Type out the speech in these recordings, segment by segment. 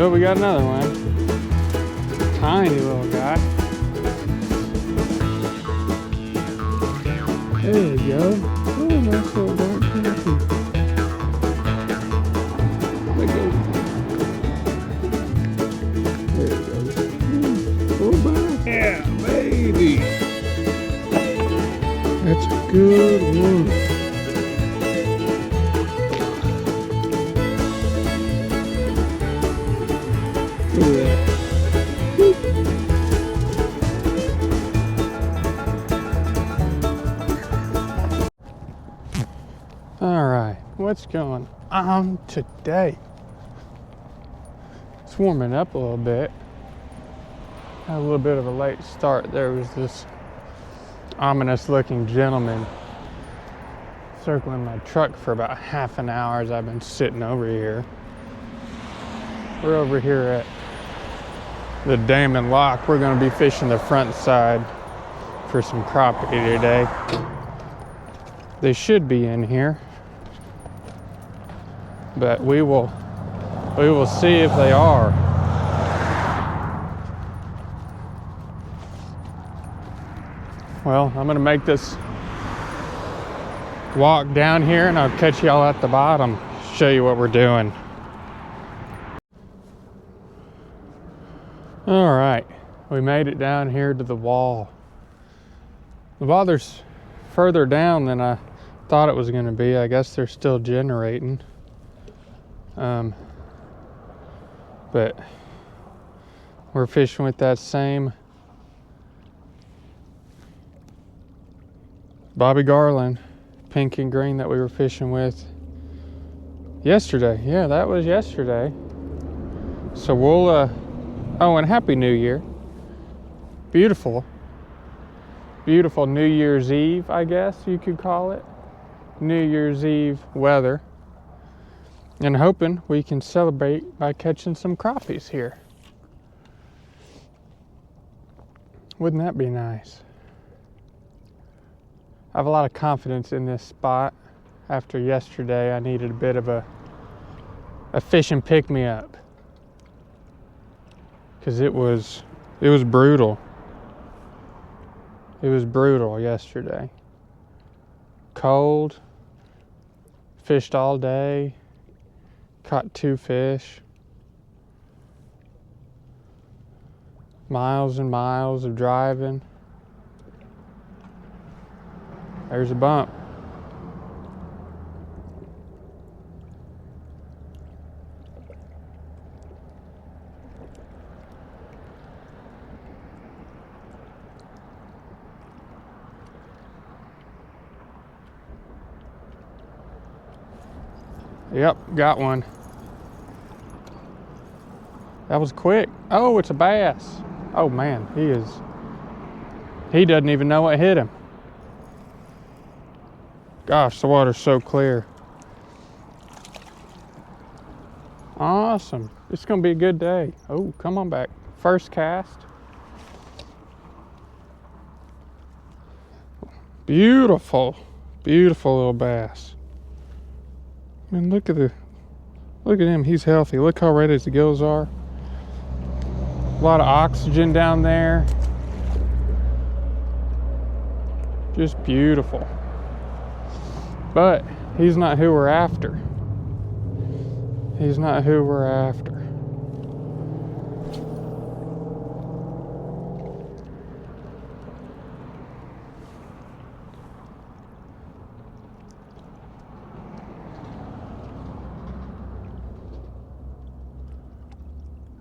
Oh, we got another one. Tiny little guy. There you go. Oh, nice little dark crappie. There you go. Oh, back. Yeah, baby. That's a good one. Look at that. Alright, what's going on today? It's warming up a little bit. Had a little bit of a late start. There was this ominous looking gentleman circling my truck for about half an hour as I've been sitting over here. We're over here at the Damon Lock. We're going to be fishing the front side for some crappie today. They should be in here, but we will see if they are. Well, I'm gonna make this walk down here and I'll catch y'all at the bottom, show you what we're doing. All right, we made it down here to the wall. The water's further down than I thought it was gonna be. I guess they're still generating. But we're fishing with that same Bobby Garland pink and green that we were fishing with yesterday. Yeah, that was yesterday. So we'll oh, and Happy New Year. Beautiful New Year's Eve, I guess you could call it. New Year's Eve weather. And hoping we can celebrate by catching some crappies here. Wouldn't that be nice? I have a lot of confidence in this spot. After yesterday, I needed a bit of a fishing pick-me-up. Because it was brutal. It was brutal yesterday. Cold. Fished all day. Caught 2 fish. Miles and miles of driving. There's a bump. Yep, got one. That was quick. Oh, it's a bass. Oh man, he doesn't even know what hit him. Gosh, the water's so clear. Awesome. It's gonna be a good day. Oh, come on back. First cast. Beautiful, beautiful little bass. Man, look at him. He's healthy. Look how red his gills are. A lot of oxygen down there. Just beautiful. But he's not who we're after. He's not who we're after.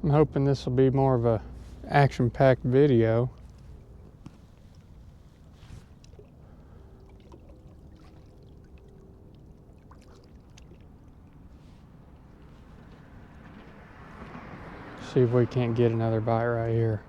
I'm hoping this will be more of a action-packed video. See if we can't get another bite right here.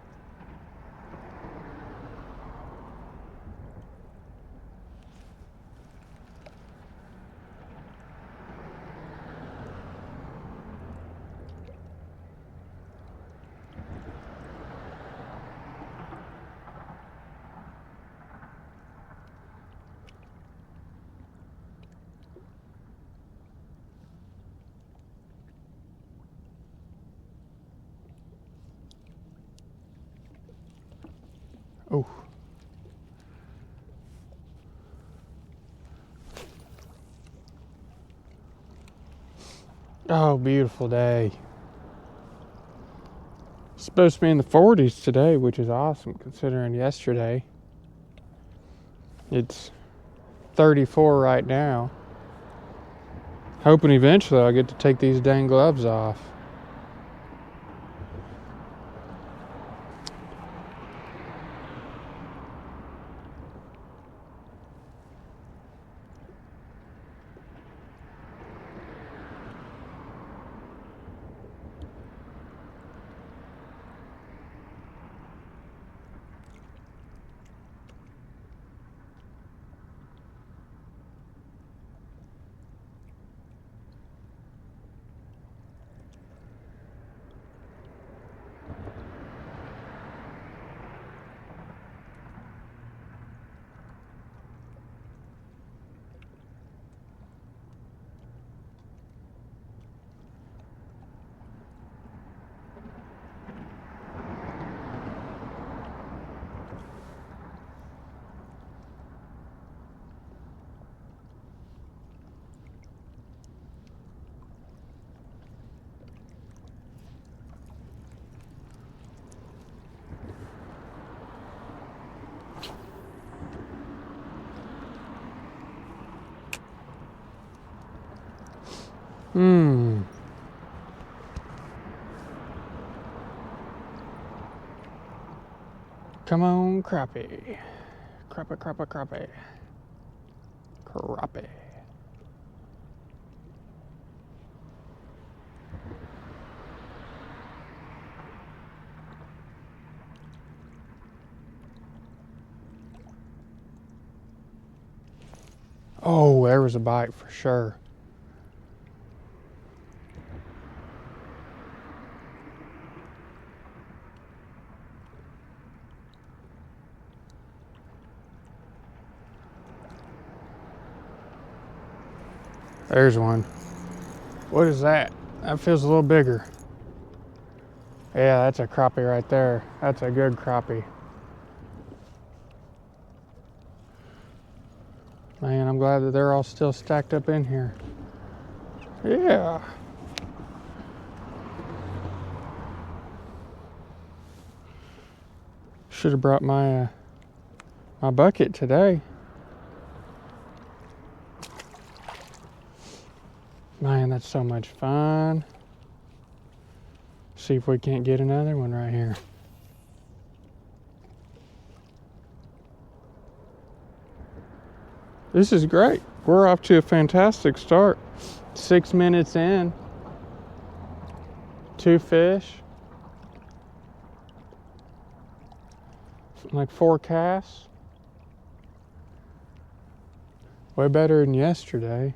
Oh, beautiful day. It's supposed to be in the 40s today, which is awesome considering yesterday. It's 34 right now. Hoping eventually I'll get to take these dang gloves off. Come on, crappie. Crappie. Crappie. Oh, there was a bite for sure. There's one. What is that? That feels a little bigger. Yeah, that's a crappie right there. That's a good crappie. Man, I'm glad that they're all still stacked up in here. Yeah. Should have brought my my bucket today. Man, that's so much fun. See if we can't get another one right here. This is great. We're off to a fantastic start. 6 minutes in. 2 fish. Like 4 casts. Way better than yesterday.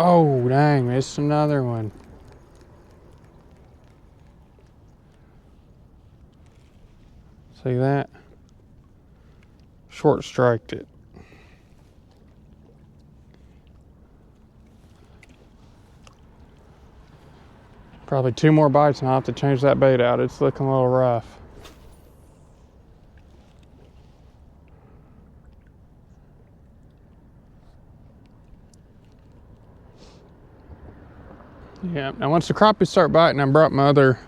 Oh, dang, missed another one. See that? Short striked it. Probably 2 more bites and I'll have to change that bait out. It's looking a little rough. Yeah, now once the crappies start biting, I brought my other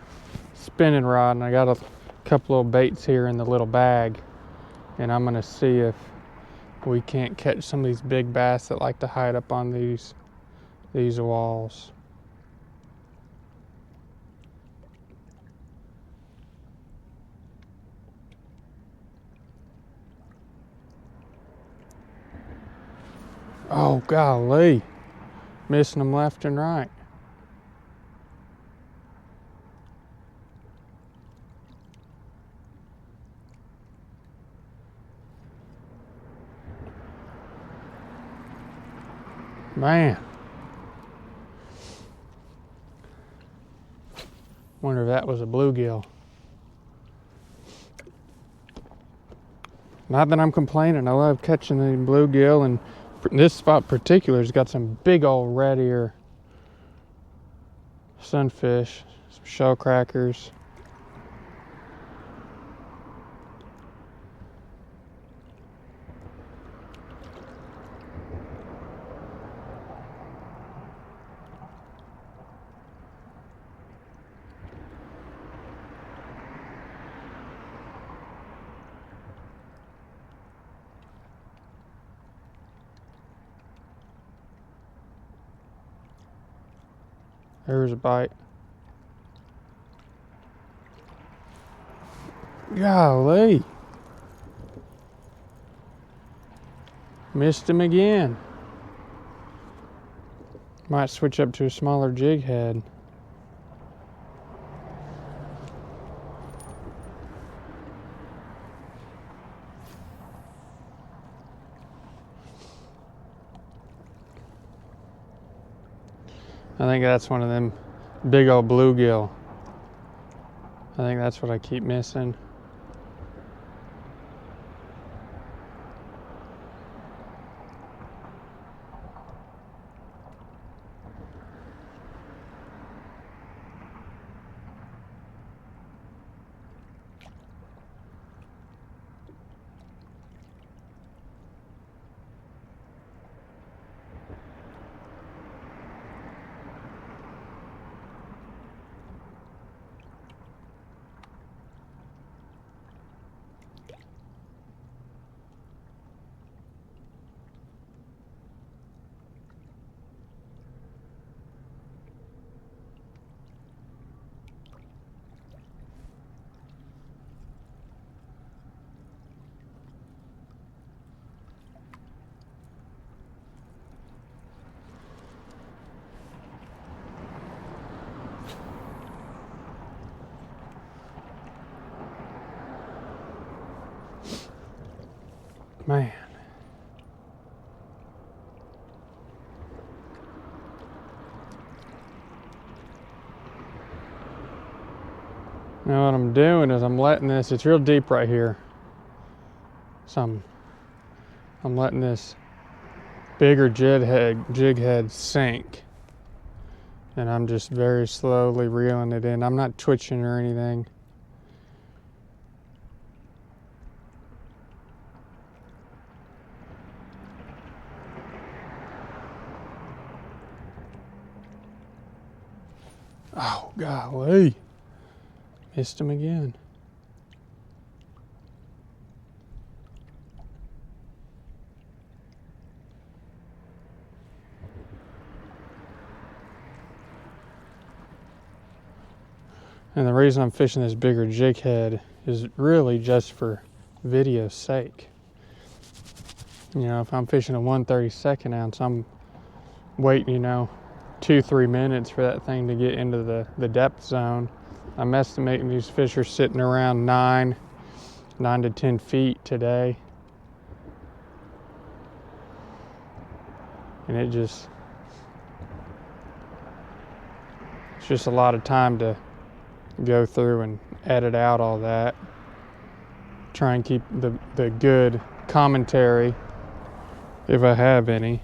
spinning rod and I got a couple little baits here in the little bag. And I'm gonna see if we can't catch some of these big bass that like to hide up on these walls. Oh, golly. Missing them left and right. Man. Wonder if that was a bluegill. Not that I'm complaining. I love catching the bluegill, and this spot in particular has got some big old red ear sunfish, some shell crackers. There's a bite. Golly. Missed him again. Might switch up to a smaller jig head. I think that's one of them big old bluegill. I think that's what I keep missing. Man. Now what I'm doing is I'm letting this, it's real deep right here. So I'm letting this bigger jig head sink. And I'm just very slowly reeling it in. I'm not twitching or anything. Oh, golly. Missed him again. And the reason I'm fishing this bigger jig head is really just for video's sake. You know, if I'm fishing a 1/32 ounce, I'm waiting, 2-3 minutes for that thing to get into the depth zone. I'm estimating these fish are sitting around 9 to 10 feet today. And it's just a lot of time to go through and edit out all that. Try and keep the good commentary, if I have any.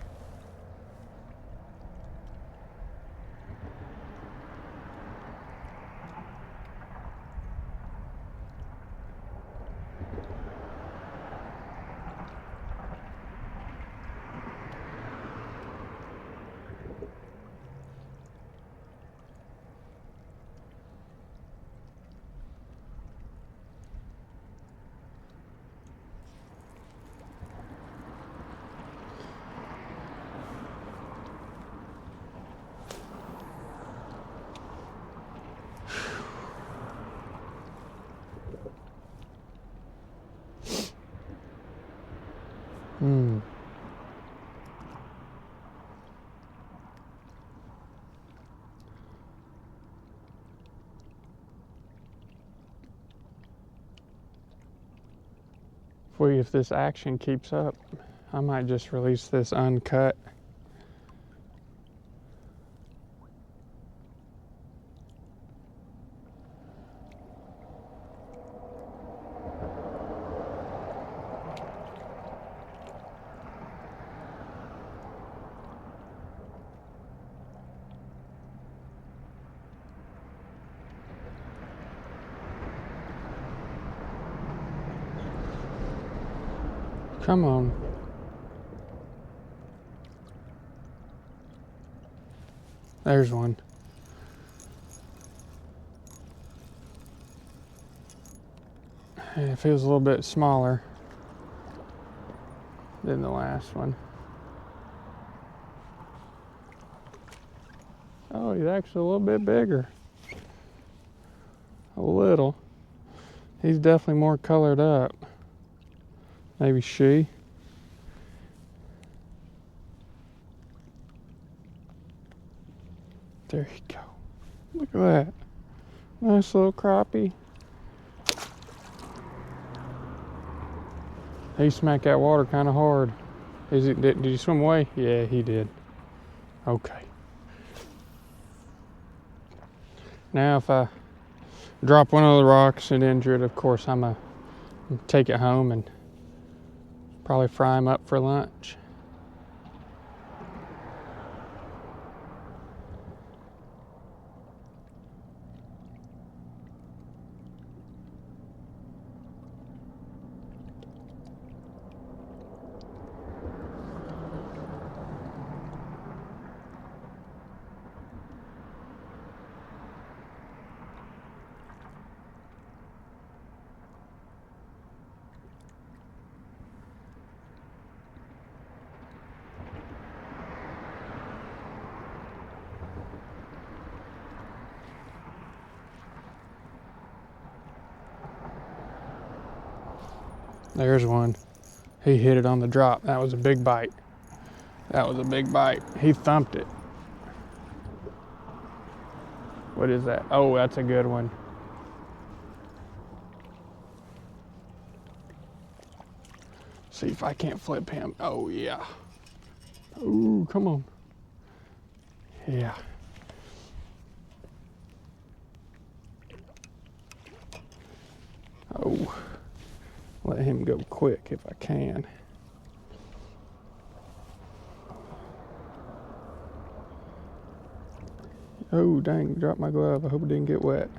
If this action keeps up, I might just release this uncut. Come on. There's one. And it feels a little bit smaller than the last one. Oh, he's actually a little bit bigger. A little. He's definitely more colored up. Maybe she. There you go. Look at that. Nice little crappie. He smacked that water kind of hard. Did he swim away? Yeah, he did. Okay. Now if I drop one of the rocks and injure it, of course I'm gonna take it home and probably fry him up for lunch. There's one. He hit it on the drop. That was a big bite. That was a big bite. He thumped it. What is that? Oh, that's a good one. See if I can't flip him. Oh, yeah. Ooh, come on. Yeah. Oh, let him go quick if I can. Oh, dang, dropped my glove. I hope it didn't get wet.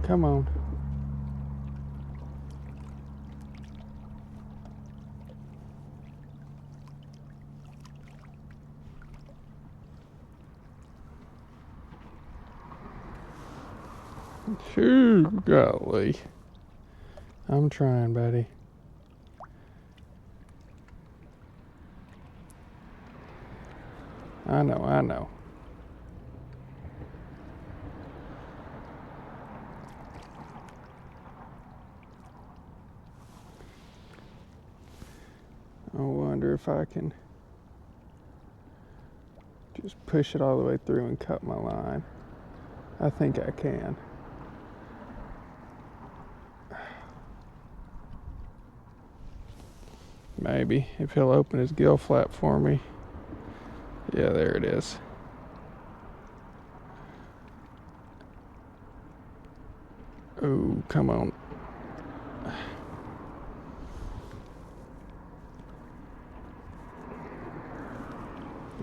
Come on. Phew, golly. I'm trying, buddy. I know. I wonder if I can just push it all the way through and cut my line. I think I can. Maybe, if he'll open his gill flap for me. Yeah, there it is. Oh, come on.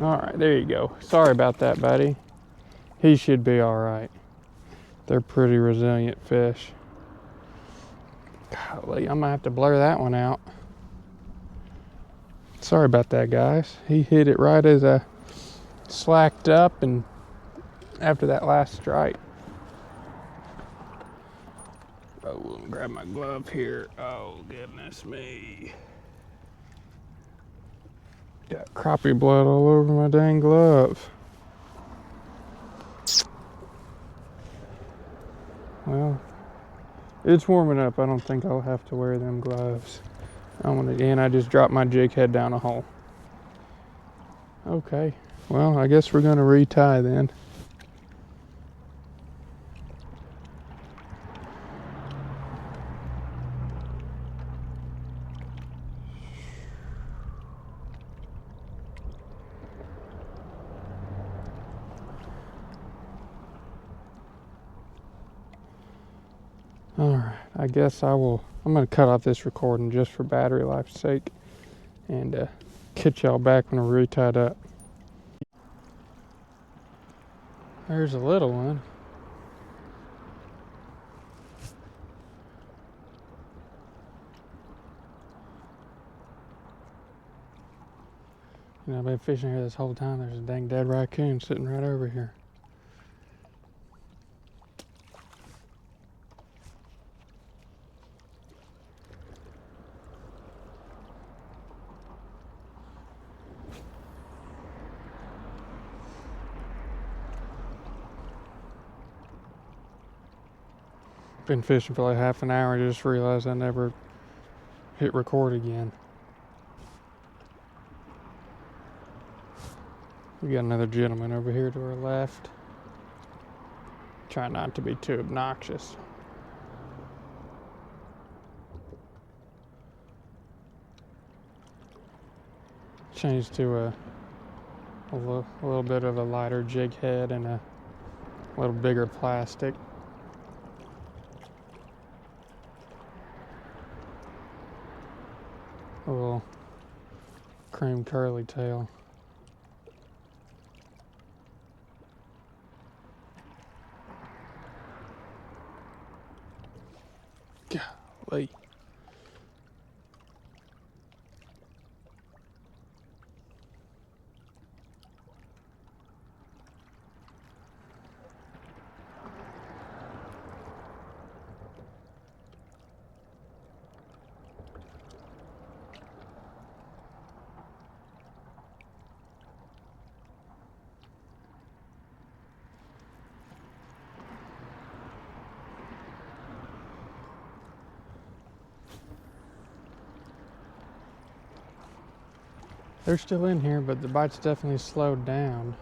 All right, there you go. Sorry about that, buddy. He should be all right. They're pretty resilient fish. Golly, I'm gonna have to blur that one out. Sorry about that, guys. He hit it right as I slacked up and after that last strike. Oh, let me grab my glove here. Oh, goodness me. Got crappie blood all over my dang glove. Well, it's warming up. I don't think I'll have to wear them gloves. I just dropped my jig head down a hole. Okay, well, I guess we're gonna retie then. All right, I guess I'm gonna cut off this recording just for battery life's sake and catch y'all back when we're retied up. There's a little one. You know, I've been fishing here this whole time. There's a dang dead raccoon sitting right over here. Been fishing for like half an hour and just realized I never hit record again. We got another gentleman over here to our left. Try not to be too obnoxious. Changed to a little bit of a lighter jig head and a little bigger plastic. A little cream curly tail. Golly. They're still in here, but the bite's definitely slowed down.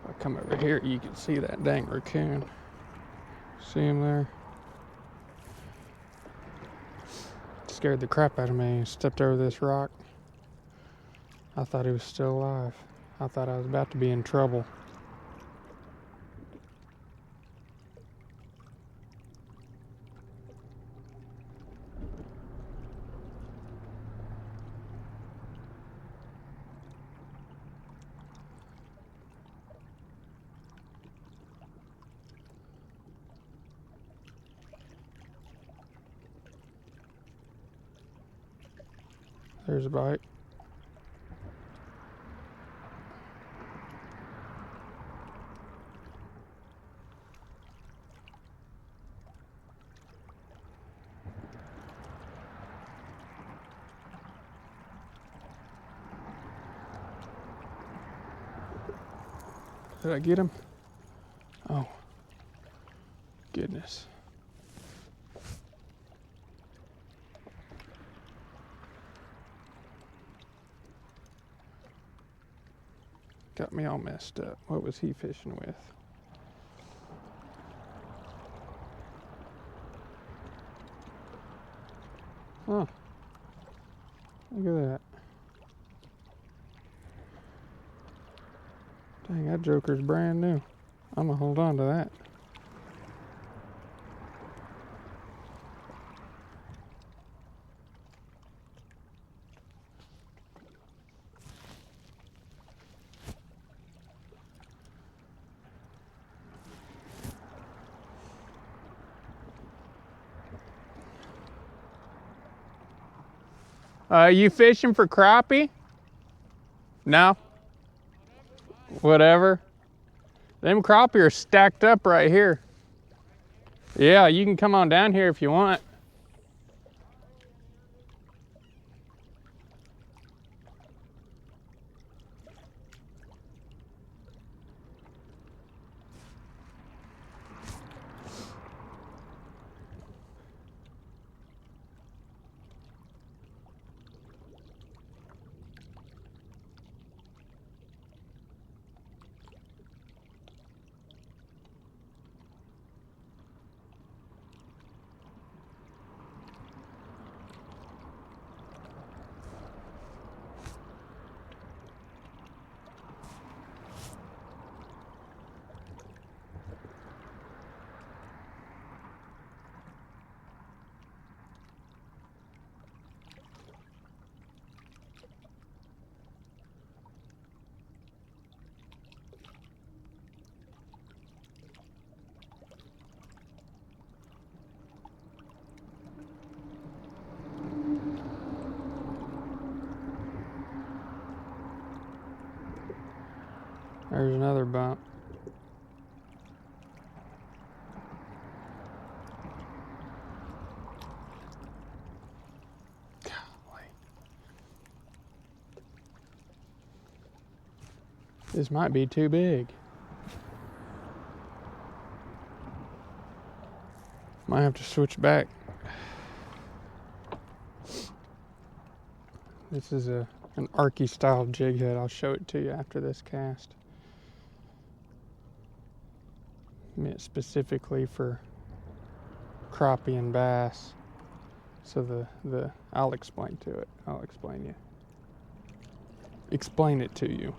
If I come over here, you can see that dang raccoon. See him there? Scared the crap out of me. He stepped over this rock. I thought he was still alive. I thought I was about to be in trouble. There's a bite. Did I get him? Oh, goodness. Got me all messed up. What was he fishing with? Huh. Look at that. Dang, that joker's brand new. I'm gonna hold on to that. You fishing for crappie? No? Whatever. Them crappie are stacked up right here. Yeah, you can come on down here if you want. There's another bump. Golly. This might be too big. Might have to switch back. This is an Arky style jig head. I'll show it to you after this cast. Meant specifically for crappie and bass. So I'll explain to it. I'll explain it to you.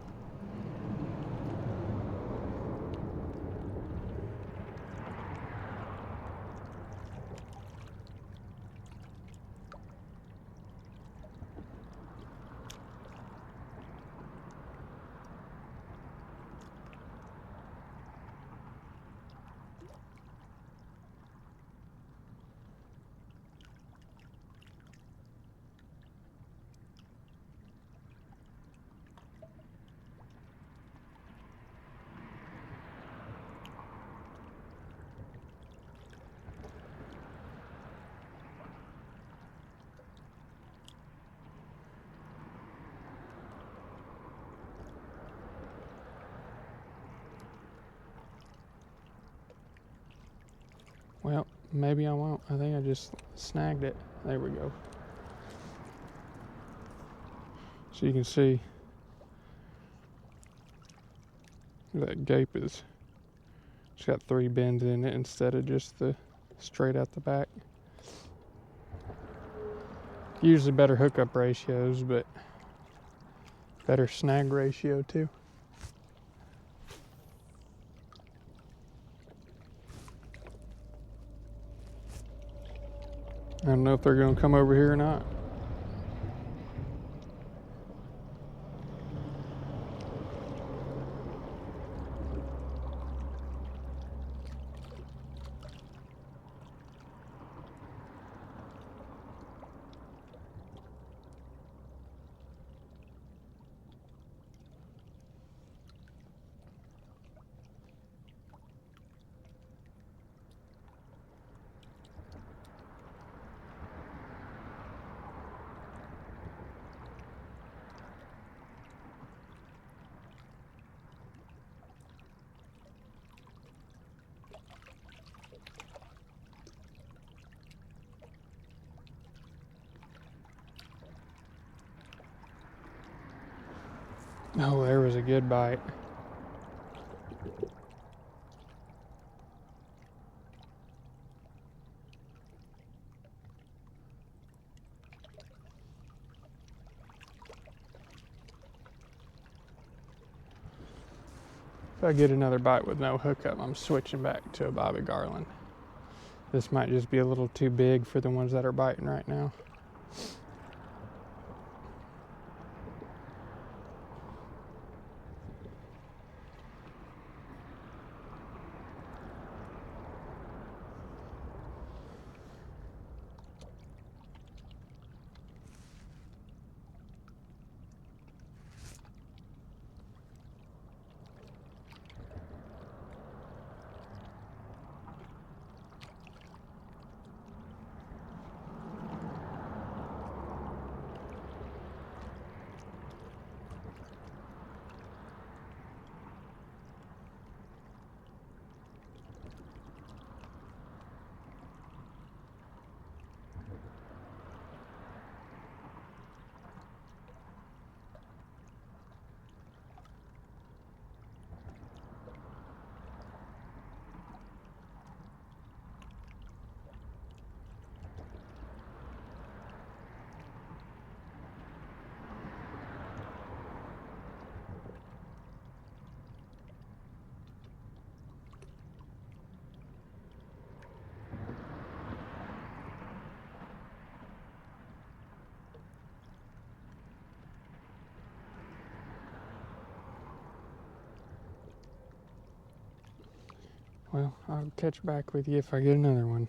Well, maybe I won't. I think I just snagged it. There we go. So you can see that gape it's got 3 bends in it instead of just the straight out the back. Usually better hookup ratios, but better snag ratio too. I don't know if they're going to come over here or not. Oh, there was a good bite. If I get another bite with no hookup, I'm switching back to a Bobby Garland. This might just be a little too big for the ones that are biting right now. Well, I'll catch back with you if I get another one.